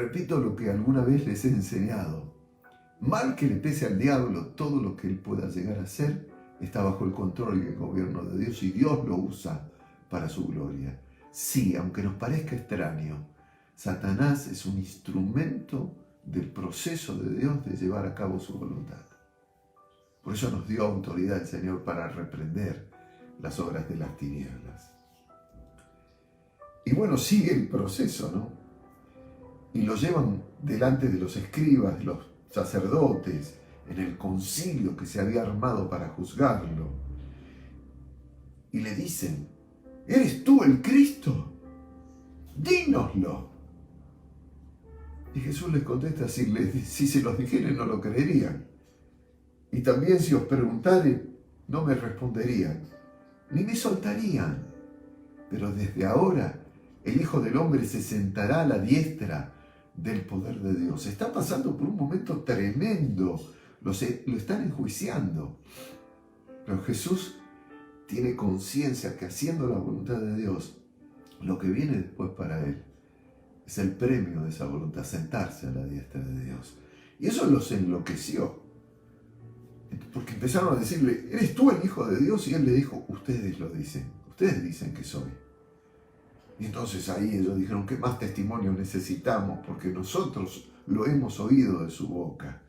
repito lo que alguna vez les he enseñado. Mal que le pese al diablo, todo lo que él pueda llegar a hacer está bajo el control y el gobierno de Dios, y Dios lo usa para su gloria. Sí, aunque nos parezca extraño, Satanás es un instrumento del proceso de Dios de llevar a cabo su voluntad. Por eso nos dio autoridad el Señor para reprender las obras de las tinieblas. Y bueno, sigue el proceso, ¿no? Y lo llevan delante de los escribas, de los sacerdotes, en el concilio que se había armado para juzgarlo. Y le dicen: ¿eres tú el Cristo? Dínoslo. Y Jesús les contesta: si se los dijeren no lo creerían. Y también si os preguntaren no me responderían, ni me soltarían. Pero desde ahora el Hijo del Hombre se sentará a la diestra del poder de Dios. Está pasando por un momento tremendo. Lo están enjuiciando. Pero Jesús tiene conciencia que haciendo la voluntad de Dios, lo que viene después para él es el premio de esa voluntad, sentarse a la diestra de Dios. Y eso los enloqueció. Porque empezaron a decirle: ¿eres tú el Hijo de Dios? Y él le dijo: ustedes lo dicen. Ustedes dicen que soy. Y entonces ahí ellos dijeron: ¿qué más testimonio necesitamos? Porque nosotros lo hemos oído de su boca.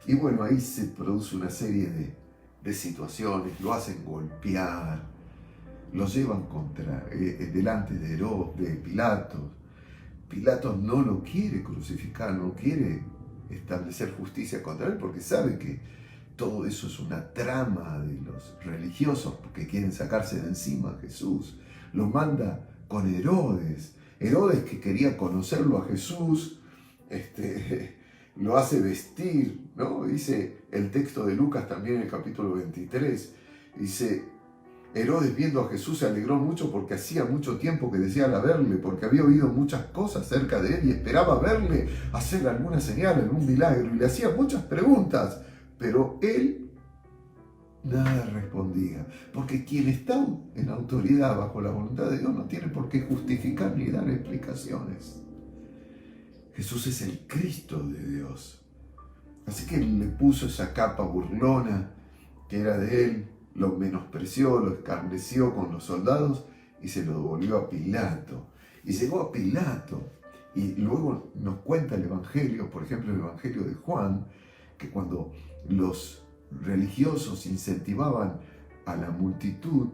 Y bueno, ahí se produce una serie de situaciones. Lo hacen golpear, lo llevan delante de Pilato. Pilato no lo quiere crucificar, no quiere establecer justicia contra él, porque sabe que todo eso es una trama de los religiosos que quieren sacarse de encima a Jesús. Lo manda con Herodes. Herodes, que quería conocerlo a Jesús, lo hace vestir, ¿no? Dice el texto de Lucas también en el capítulo 23. Dice: Herodes, viendo a Jesús, se alegró mucho porque hacía mucho tiempo que deseaba verle, porque había oído muchas cosas acerca de él y esperaba verle hacer alguna señal, algún milagro, y le hacía muchas preguntas, pero él nada respondía, porque quien está en autoridad bajo la voluntad de Dios no tiene por qué justificar ni dar explicaciones. Jesús es el Cristo de Dios. Así que le puso esa capa burlona que era de él, lo menospreció, lo escarneció con los soldados y se lo devolvió a Pilato. Y llegó a Pilato, y luego nos cuenta el Evangelio, por ejemplo el Evangelio de Juan, que cuando los religiosos incentivaban a la multitud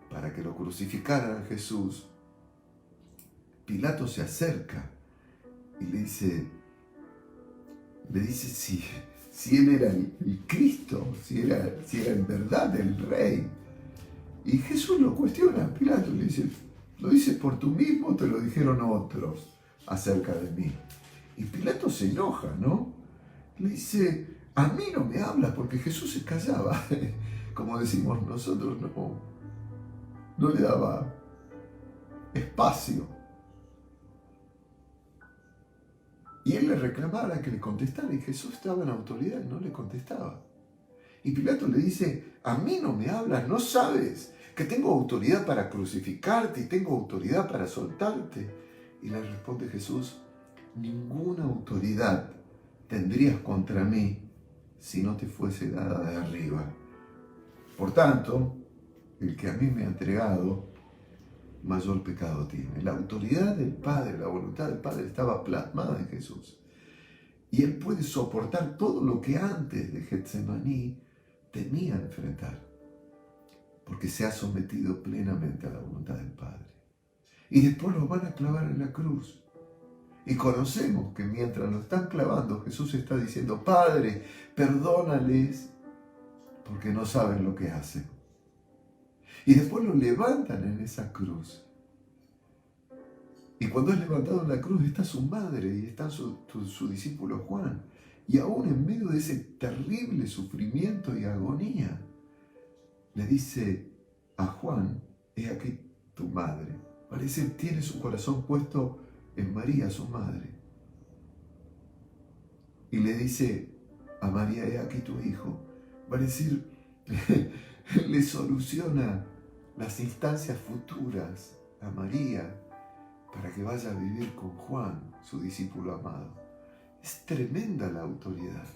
para que lo crucificaran a Jesús, Pilato se acerca y le dice si él era el Cristo, si era en verdad el Rey. Y Jesús lo cuestiona a Pilato, le dice: ¿lo dices por tú mismo o te lo dijeron otros acerca de mí? Y Pilato se enoja, ¿no? Le dice: a mí no me hablas, porque Jesús se callaba. Como decimos nosotros, no le daba espacio. Y él le reclamaba que le contestara, y Jesús estaba en autoridad y no le contestaba. Y Pilato le dice: a mí no me hablas, ¿no sabes que tengo autoridad para crucificarte y tengo autoridad para soltarte? Y le responde Jesús: ninguna autoridad tendrías contra mí si no te fuese dada de arriba. Por tanto, el que a mí me ha entregado, mayor pecado tiene. La autoridad del Padre, la voluntad del Padre estaba plasmada en Jesús. Y él puede soportar todo lo que antes de Getsemaní temía enfrentar, porque se ha sometido plenamente a la voluntad del Padre. Y después lo van a clavar en la cruz. Y conocemos que mientras lo están clavando, Jesús está diciendo: Padre, perdónales, porque no saben lo que hacen. Y después lo levantan en esa cruz. Y cuando es levantado en la cruz está su madre y está su discípulo Juan. Y aún en medio de ese terrible sufrimiento y agonía, le dice a Juan: he aquí tu madre. Parece que tiene su corazón puesto en María, su madre. Y le dice a María: he aquí tu hijo. Va a decir, le soluciona las instancias futuras a María para que vaya a vivir con Juan, su discípulo amado. Es tremenda la autoridad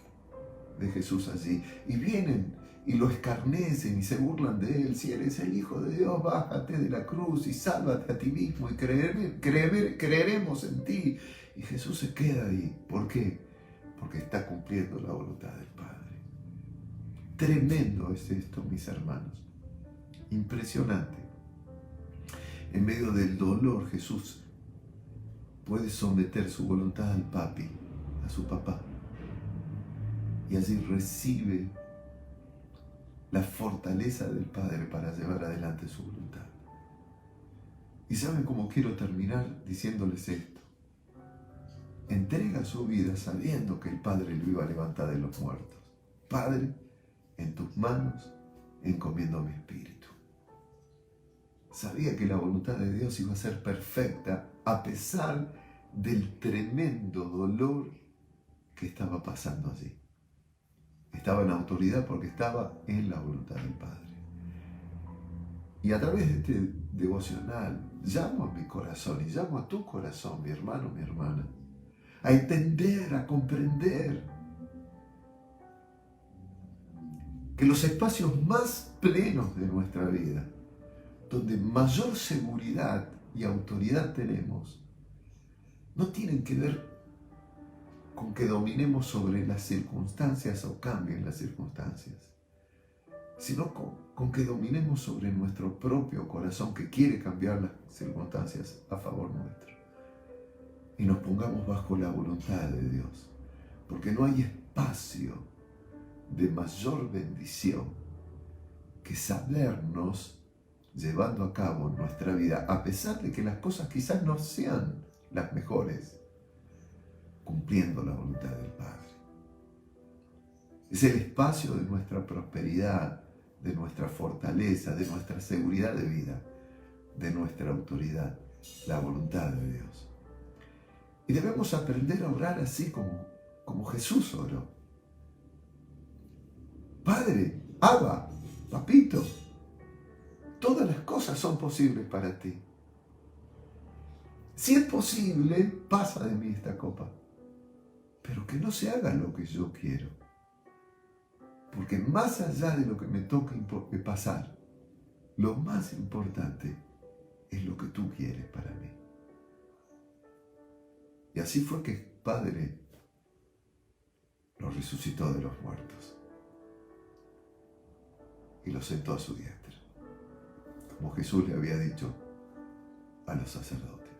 de Jesús allí. Y vienen y lo escarnecen y se burlan de él. Si eres el Hijo de Dios, bájate de la cruz y sálvate a ti mismo y creeremos en ti. Y Jesús se queda ahí. ¿Por qué? Porque está cumpliendo la voluntad del Padre. Tremendo es esto, mis hermanos. Impresionante. En medio del dolor, Jesús puede someter su voluntad al papi, a su papá. Y allí recibe la fortaleza del Padre para llevar adelante su voluntad. ¿Y saben cómo quiero terminar diciéndoles esto? Entrega su vida sabiendo que el Padre lo iba a levantar de los muertos. Padre, en tus manos encomiendo mi espíritu. Sabía que la voluntad de Dios iba a ser perfecta a pesar del tremendo dolor que estaba pasando allí. Estaba en autoridad porque estaba en la voluntad del Padre. Y a través de este devocional llamo a mi corazón y llamo a tu corazón, mi hermano, mi hermana, a entender, a comprender que los espacios más plenos de nuestra vida, donde mayor seguridad y autoridad tenemos, no tienen que ver con que dominemos sobre las circunstancias o cambien las circunstancias, sino con que dominemos sobre nuestro propio corazón que quiere cambiar las circunstancias a favor nuestro. Y nos pongamos bajo la voluntad de Dios, porque no hay espacio de mayor bendición que sabernos llevando a cabo nuestra vida, a pesar de que las cosas quizás no sean las mejores, cumpliendo la voluntad del Padre. Es el espacio de nuestra prosperidad, de nuestra fortaleza, de nuestra seguridad de vida, de nuestra autoridad, la voluntad de Dios. Y debemos aprender a orar así como Jesús oró. Padre, Abba, Papito, todas las cosas son posibles para ti. Si es posible, pasa de mí esta copa, pero que no se haga lo que yo quiero. Porque más allá de lo que me toca pasar, lo más importante es lo que tú quieres para mí. Y así fue que el Padre lo resucitó de los muertos y lo sentó a su diestra, como Jesús le había dicho a los sacerdotes.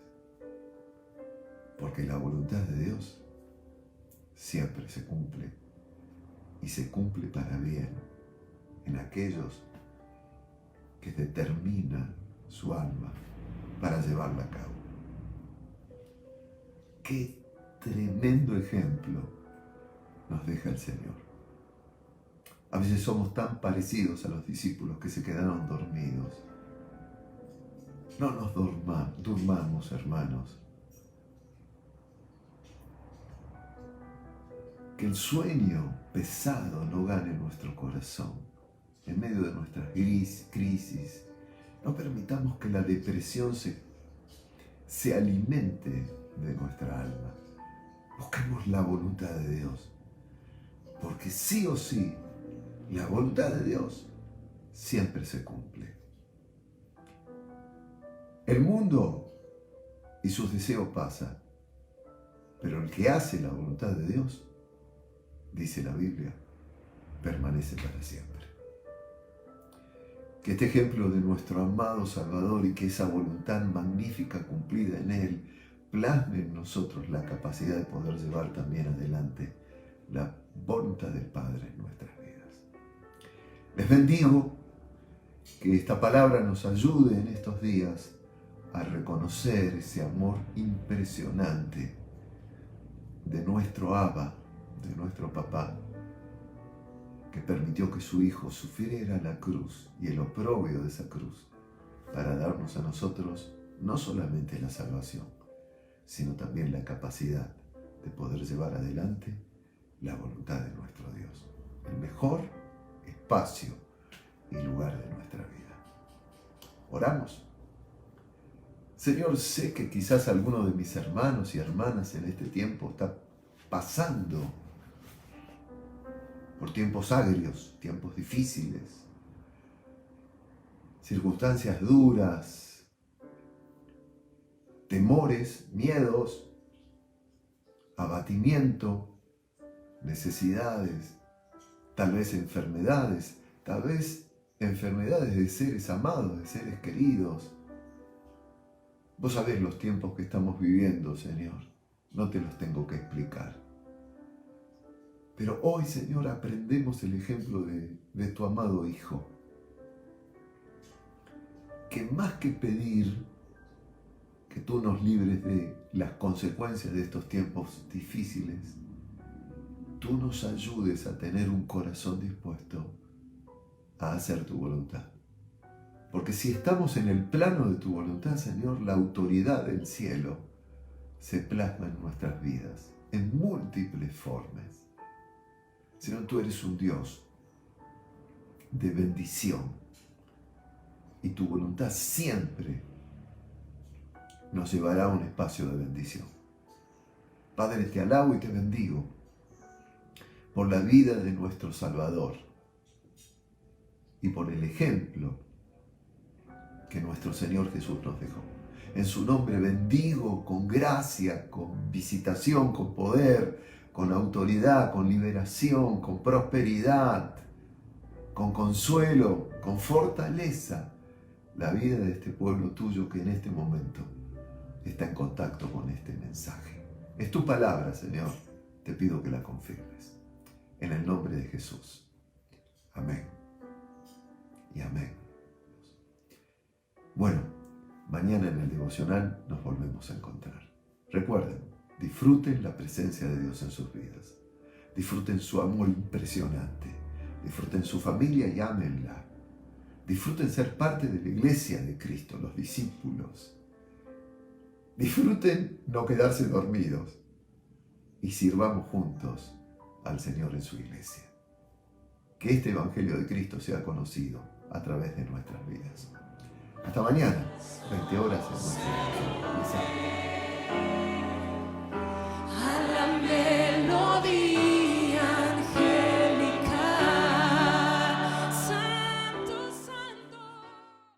Porque la voluntad de Dios siempre se cumple, y se cumple para bien en aquellos que determinan su alma para llevarla a cabo. Qué tremendo ejemplo nos deja el Señor. A veces somos tan parecidos a los discípulos que se quedaron dormidos. No nos durmamos, hermanos. Que el sueño pesado no gane nuestro corazón. En medio de nuestras crisis, no permitamos que la depresión se alimente de nuestra alma. Busquemos la voluntad de Dios. Porque sí o sí, la voluntad de Dios siempre se cumple. El mundo y sus deseos pasan, pero el que hace la voluntad de Dios, dice la Biblia, permanece para siempre. Que este ejemplo de nuestro amado Salvador y que esa voluntad magnífica cumplida en Él plasme en nosotros la capacidad de poder llevar también adelante la voluntad del Padre en nuestras vidas. Les bendigo, que esta palabra nos ayude en estos días a reconocer ese amor impresionante de nuestro Abba, de nuestro Papá, que permitió que su Hijo sufriera la cruz y el oprobio de esa cruz para darnos a nosotros no solamente la salvación, sino también la capacidad de poder llevar adelante la voluntad de nuestro Dios, el mejor espacio y lugar de nuestra vida. Oramos. Señor, sé que quizás alguno de mis hermanos y hermanas en este tiempo está pasando por tiempos agrios, tiempos difíciles, circunstancias duras, temores, miedos, abatimiento, necesidades, tal vez enfermedades de seres amados, de seres queridos. Vos sabés los tiempos que estamos viviendo, Señor, no te los tengo que explicar. Pero hoy, Señor, aprendemos el ejemplo de tu amado Hijo, que más que pedir que tú nos libres de las consecuencias de estos tiempos difíciles, tú nos ayudes a tener un corazón dispuesto a hacer tu voluntad. Porque si estamos en el plano de tu voluntad, Señor, la autoridad del cielo se plasma en nuestras vidas, en múltiples formas. Señor, tú eres un Dios de bendición y tu voluntad siempre nos llevará a un espacio de bendición. Padre, te alabo y te bendigo por la vida de nuestro Salvador y por el ejemplo que nuestro Señor Jesús nos dejó. En su nombre bendigo con gracia, con visitación, con poder, con autoridad, con liberación, con prosperidad, con consuelo, con fortaleza, la vida de este pueblo tuyo que en este momento está en contacto con este mensaje. Es tu palabra, Señor. Te pido que la confirmes. En el nombre de Jesús. Amén. Y amén. Bueno, mañana en el devocional nos volvemos a encontrar. Recuerden, disfruten la presencia de Dios en sus vidas. Disfruten su amor impresionante. Disfruten su familia y ámenla. Disfruten ser parte de la iglesia de Cristo, los discípulos. Disfruten no quedarse dormidos y sirvamos juntos al Señor en su iglesia. Que este Evangelio de Cristo sea conocido a través de nuestras vidas. Hasta mañana, 20 horas en nuestra iglesia.